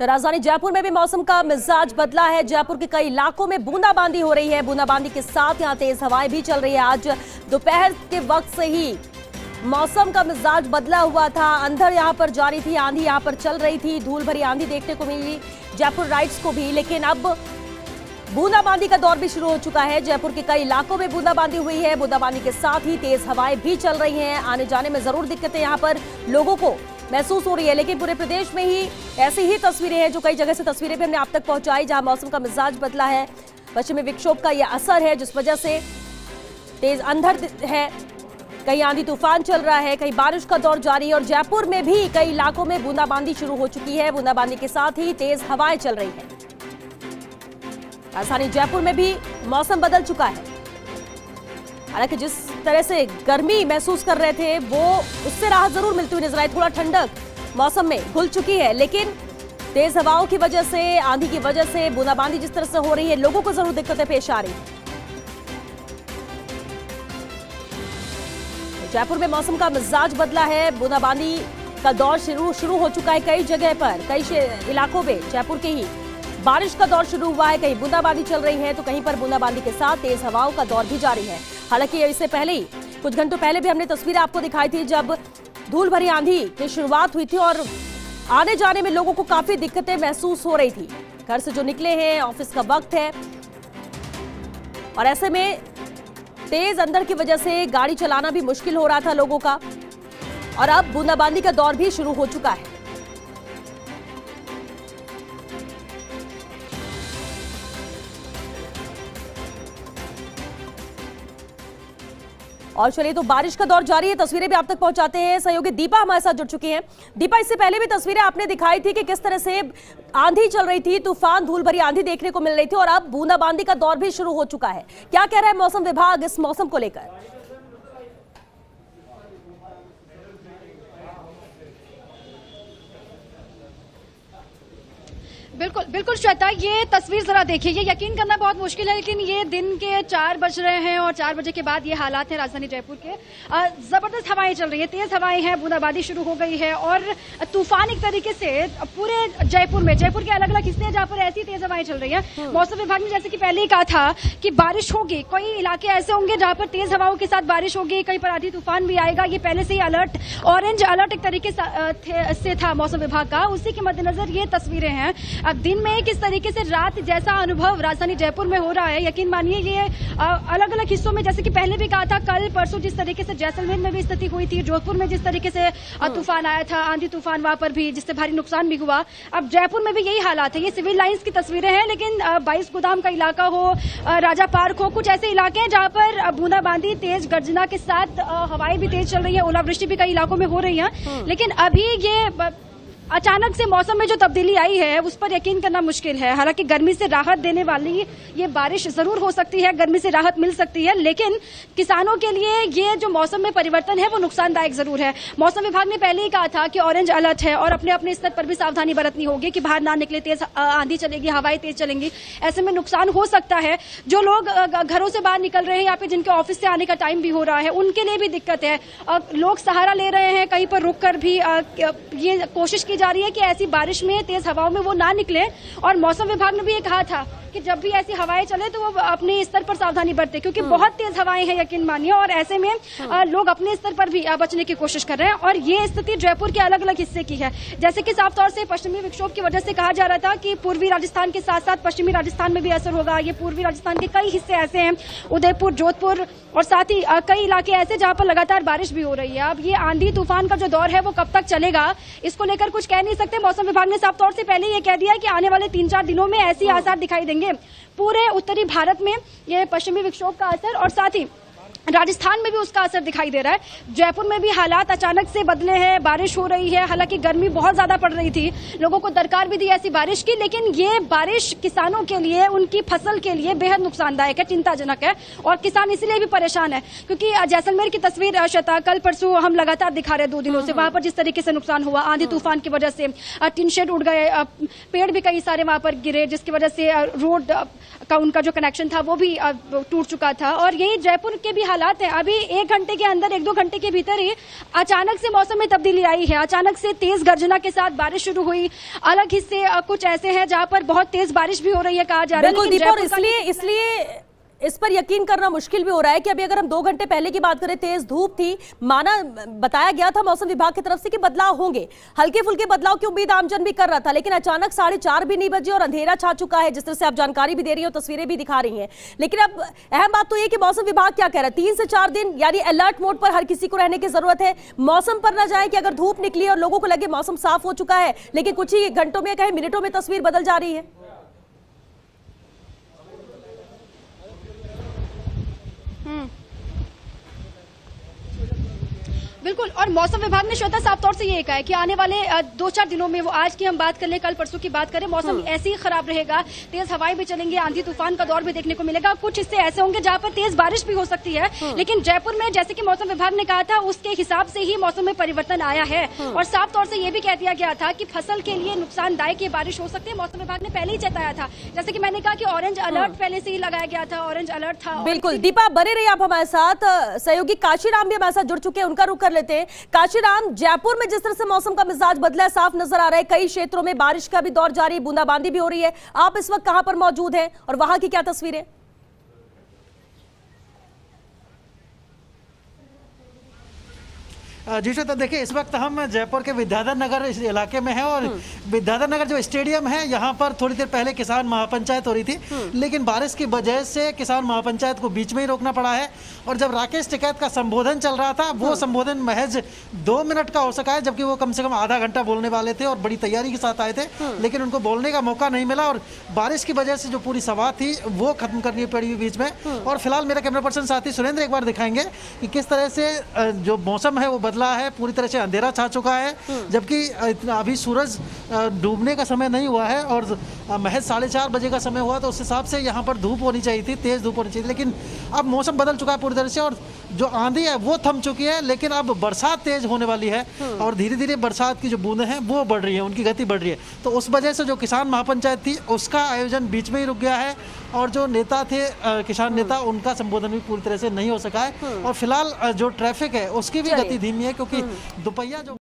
तो राजधानी जयपुर में भी मौसम का मिजाज बदला है। जयपुर के कई इलाकों में बूंदाबांदी हो रही है। बूंदाबांदी के साथ यहां तेज हवाएं भी चल रही है। आज दोपहर के वक्त से ही मौसम का मिजाज बदला हुआ था। अंधड़ यहां पर जारी थी, आंधी यहां पर चल रही थी, धूल भरी आंधी देखने को मिली जयपुर राइट्स को भी। लेकिन अब बूंदाबांदी का दौर भी शुरू हो चुका है। जयपुर के कई इलाकों में बूंदाबांदी हुई है। बूंदाबांदी के साथ ही तेज हवाएं भी चल रही हैं। आने जाने में जरूर दिक्कतें यहां पर लोगों को महसूस हो रही है। लेकिन पूरे प्रदेश में ही ऐसी ही तस्वीरें हैं, जो कई जगह से तस्वीरें भी हमने आप तक पहुंचाई, जहां मौसम का मिजाज बदला है। पश्चिमी विक्षोभ का यह असर है, जिस वजह से तेज अंधड़ है, कहीं आंधी तूफान चल रहा है, कहीं बारिश का दौर जारी है। और जयपुर में भी कई इलाकों में बूंदाबांदी शुरू हो चुकी है। बूंदाबांदी के साथ ही तेज हवाएं चल रही है। राजधानी जयपुर में भी मौसम बदल चुका है। हालांकि जिस तरह से गर्मी महसूस कर रहे थे, वो उससे राहत जरूर मिलती हुई नजर आई। थोड़ा ठंडक मौसम में घुल चुकी है, लेकिन तेज हवाओं की वजह से, आंधी की वजह से, बूंदाबांदी जिस तरह से हो रही है, लोगों को जरूर दिक्कतें पेश आ रही हैं। जयपुर में मौसम का मिजाज बदला है। बूंदाबांदी का दौर शुरू हो चुका है कई जगह पर, कई इलाकों में जयपुर के ही बारिश का दौर शुरू हुआ है। कहीं बूंदाबांदी चल रही है, तो कहीं पर बूंदाबांदी के साथ तेज हवाओं का दौर भी जारी है। हालांकि इससे पहले ही कुछ घंटों पहले भी हमने तस्वीरें आपको दिखाई थी, जब धूल भरी आंधी की शुरुआत हुई थी और आने जाने में लोगों को काफी दिक्कतें महसूस हो रही थी। घर से जो निकले हैं, ऑफिस का वक्त है, और ऐसे में तेज अंधड़ की वजह से गाड़ी चलाना भी मुश्किल हो रहा था लोगों का। और अब बूंदाबांदी का दौर भी शुरू हो चुका है। और चलिए, तो बारिश का दौर जारी है, तस्वीरें भी आप तक पहुंचाते हैं। सहयोगी दीपा हमारे साथ जुड़ चुकी हैं। दीपा, इससे पहले भी तस्वीरें आपने दिखाई थी कि किस तरह से आंधी चल रही थी, तूफान, धूल भरी आंधी देखने को मिल रही थी, और अब बूंदाबांदी का दौर भी शुरू हो चुका है। क्या कह रहा है मौसम विभाग इस मौसम को लेकर? बिल्कुल बिल्कुल श्वेता, ये तस्वीर जरा देखिए। ये यकीन करना बहुत मुश्किल है, लेकिन ये दिन के 4 बज रहे हैं और 4 बजे के बाद ये हालात हैं राजधानी जयपुर के। जबरदस्त हवाएं चल रही है, तेज हवाएं हैं, बूंदाबांदी शुरू हो गई है और तूफान एक तरीके से पूरे जयपुर में, जयपुर के अलग अलग हिस्से हैं जहाँ पर ऐसी तेज हवाएं चल रही है। मौसम विभाग ने जैसे कि पहले ही कहा था कि बारिश होगी, कई इलाके ऐसे होंगे जहाँ पर तेज हवाओं के साथ बारिश होगी, कहीं पर आंधी तूफान भी आएगा। ये पहले से ही अलर्ट, ऑरेंज अलर्ट एक तरीके से था मौसम विभाग का। उसी के मद्देनजर ये तस्वीरें हैं। अब दिन में किस तरीके से रात जैसा अनुभव राजधानी जयपुर में हो रहा है, यकीन मानिए ये अलग अलग हिस्सों में, जैसे कि पहले भी कहा था, कल परसों जिस तरीके से जैसलमेर में भी स्थिति हुई थी, जोधपुर में जिस तरीके से तूफान आया था, आंधी तूफान वहां पर भी, जिससे भारी नुकसान भी हुआ। अब जयपुर में भी यही हालात है। ये सिविल लाइंस की तस्वीरें हैं, लेकिन 22 गोदाम का इलाका हो, राजा पार्क हो, कुछ ऐसे इलाके हैं जहां पर बूंदाबांदी, तेज गर्जना के साथ हवाएं भी तेज चल रही है, ओलावृष्टि भी कई इलाकों में हो रही है। लेकिन अभी ये अचानक से मौसम में जो तब्दीली आई है, उस पर यकीन करना मुश्किल है। हालांकि गर्मी से राहत देने वाली ये बारिश जरूर हो सकती है, गर्मी से राहत मिल सकती है, लेकिन किसानों के लिए ये जो मौसम में परिवर्तन है वो नुकसानदायक जरूर है। मौसम विभाग ने पहले ही कहा था कि ऑरेंज अलर्ट है और अपने अपने स्तर पर भी सावधानी बरतनी होगी कि बाहर ना निकले, तेज आंधी चलेगी, हवाएं तेज चलेंगी, ऐसे में नुकसान हो सकता है। जो लोग घरों से बाहर निकल रहे हैं या फिर जिनके ऑफिस से आने का टाइम भी हो रहा है, उनके लिए भी दिक्कत है। लोग सहारा ले रहे हैं, कहीं पर रुक कर भी ये कोशिश की जा रही है कि ऐसी बारिश में, तेज हवाओं में वो ना निकले। और मौसम विभाग ने भी ये कहा था कि जब भी ऐसी हवाएं चले तो वो अपने स्तर पर सावधानी बरते, क्योंकि बहुत तेज हवाएं हैं, यकीन मानिए, और ऐसे में लोग अपने स्तर पर भी बचने की कोशिश कर रहे हैं। और ये स्थिति जयपुर के अलग अलग हिस्से की है। जैसे कि साफ तौर से पश्चिमी विक्षोभ की वजह से कहा जा रहा था कि पूर्वी राजस्थान के साथ साथ पश्चिमी राजस्थान में भी असर होगा। ये पूर्वी राजस्थान के कई हिस्से ऐसे हैं, उदयपुर, जोधपुर, और साथ ही कई इलाके ऐसे जहां पर लगातार बारिश भी हो रही है। अब ये आंधी तूफान का जो दौर है वो कब तक चलेगा, इसको लेकर कुछ कह नहीं सकते। मौसम विभाग ने साफ तौर से पहले ये कह दिया कि आने वाले 3-4 दिनों में ऐसी आसार दिखाई देंगे पूरे उत्तरी भारत में, ये पश्चिमी विक्षोभ का असर, और साथ ही राजस्थान में भी उसका असर दिखाई दे रहा है। जयपुर में भी हालात अचानक से बदले हैं, बारिश हो रही है। हालांकि गर्मी बहुत ज्यादा पड़ रही थी, लोगों को दरकार भी थी ऐसी बारिश की, लेकिन ये बारिश किसानों के लिए, उनकी फसल के लिए बेहद नुकसानदायक है, चिंताजनक है। और किसान इसलिए भी परेशान है क्योंकि जैसलमेर की तस्वीर शता कल परसों हम लगातार दिखा रहे 2 दिनों से, वहां पर जिस तरीके से नुकसान हुआ आंधी तूफान की वजह से, टिन शेड उड़ गए, पेड़ भी कई सारे वहां पर गिरे, जिसकी वजह से रोड का उनका जो कनेक्शन था वो भी टूट चुका था। और यही जयपुर के भी हालात हैं, अभी 1 घंटे के अंदर 1-2 घंटे के भीतर ही अचानक से मौसम में तब्दीली आई है। अचानक से तेज गर्जना के साथ बारिश शुरू हुई। अलग हिस्से कुछ ऐसे हैं जहां पर बहुत तेज बारिश भी हो रही है, कहा जा रहा है। बिल्कुल दीपा, और इसलिए इस पर यकीन करना मुश्किल भी हो रहा है कि अभी अगर हम 2 घंटे पहले की बात करें, तेज धूप थी, माना बताया गया था मौसम विभाग की तरफ से कि बदलाव होंगे, हल्के फुल्के बदलाव की उम्मीद आमजन भी कर रहा था, लेकिन अचानक 4:30 भी नहीं बजे और अंधेरा छा चुका है। जिस तरह से आप जानकारी भी दे रही हो, तस्वीरें भी दिखा रही हैं। लेकिन अब अहम बात तो ये कि मौसम विभाग क्या कह रहा है, 3 से 4 दिन यानी अलर्ट मोड पर हर किसी को रहने की जरूरत है। मौसम पर न जाए कि अगर धूप निकली और लोगों को लगे मौसम साफ हो चुका है, लेकिन कुछ ही घंटों में, कहीं मिनटों में तस्वीर बदल जा रही है। बिल्कुल, और मौसम विभाग ने श्वेता साफ तौर से ये कहा है कि आने वाले 2-4 दिनों में, वो आज की हम बात कर ले, कल परसों की बात करें, मौसम ऐसे ही खराब रहेगा। तेज हवाएं भी चलेंगे, आंधी तूफान का दौर भी देखने को मिलेगा। कुछ हिस्से ऐसे होंगे जहां पर तेज बारिश भी हो सकती है, लेकिन जयपुर में जैसे कि मौसम विभाग ने कहा था, उसके हिसाब से ही मौसम में परिवर्तन आया है। और साफ तौर से ये भी कह दिया गया था कि फसल के लिए नुकसानदायक ये बारिश हो सकती है। मौसम विभाग ने पहले ही चेताया था, जैसे कि मैंने कहा कि ऑरेंज अलर्ट पहले से ही लगाया गया था, ऑरेंज अलर्ट था। बिल्कुल दीपा, बने रहिए आप हमारे साथ। सहयोगी काशीराम भी हमारे साथ जुड़ चुके हैं, उनका रुख कर लेते हैं। काशीराम, जयपुर में जिस तरह से मौसम का मिजाज बदला है, साफ नजर आ रहा है, कई क्षेत्रों में बारिश का भी दौर जारी, बूंदाबांदी भी हो रही है। आप इस वक्त कहां पर मौजूद हैं और वहां की क्या तस्वीरें? जी श्वेता, देखिए इस वक्त हम जयपुर के विद्याधर नगर इस इलाके में हैं और विद्याधर नगर जो स्टेडियम है, यहाँ पर थोड़ी देर पहले किसान महापंचायत हो रही थी, लेकिन बारिश की वजह से किसान महापंचायत को बीच में ही रोकना पड़ा है। और जब राकेश टिकैत का संबोधन चल रहा था, वो संबोधन महज 2 मिनट का हो सका है, जबकि वो कम से कम आधा घंटा बोलने वाले थे और बड़ी तैयारी के साथ आए थे, लेकिन उनको बोलने का मौका नहीं मिला और बारिश की वजह से जो पूरी सभा थी वो खत्म करनी पड़ी बीच में। और फिलहाल मेरा कैमरा पर्सन साथी सुरेंद्र एक बार दिखाएंगे कि किस तरह से जो मौसम है वो बदला है। पूरी तरह से अंधेरा छा चुका है, जबकि अभी सूरज डूबने का समय नहीं हुआ है और महज 4:30 बजे का समय हुआ, तो उस हिसाब से यहाँ पर धूप होनी चाहिए थी, तेज धूप होनी चाहिए थी। लेकिन अब मौसम बदल चुका है पूरी तरह से और जो आंधी है वो थम चुकी है, लेकिन अब बरसात तेज होने वाली है और धीरे धीरे बरसात की जो बूंदें हैं वो बढ़ रही है, उनकी गति बढ़ रही है। तो उस वजह से जो किसान महापंचायत थी उसका आयोजन बीच में ही रुक गया है और जो नेता थे किसान नेता, उनका संबोधन भी पूरी तरह से नहीं हो सका है। और फिलहाल जो ट्रैफिक है उसकी भी गति धीमी है, क्योंकि दोपहिया जो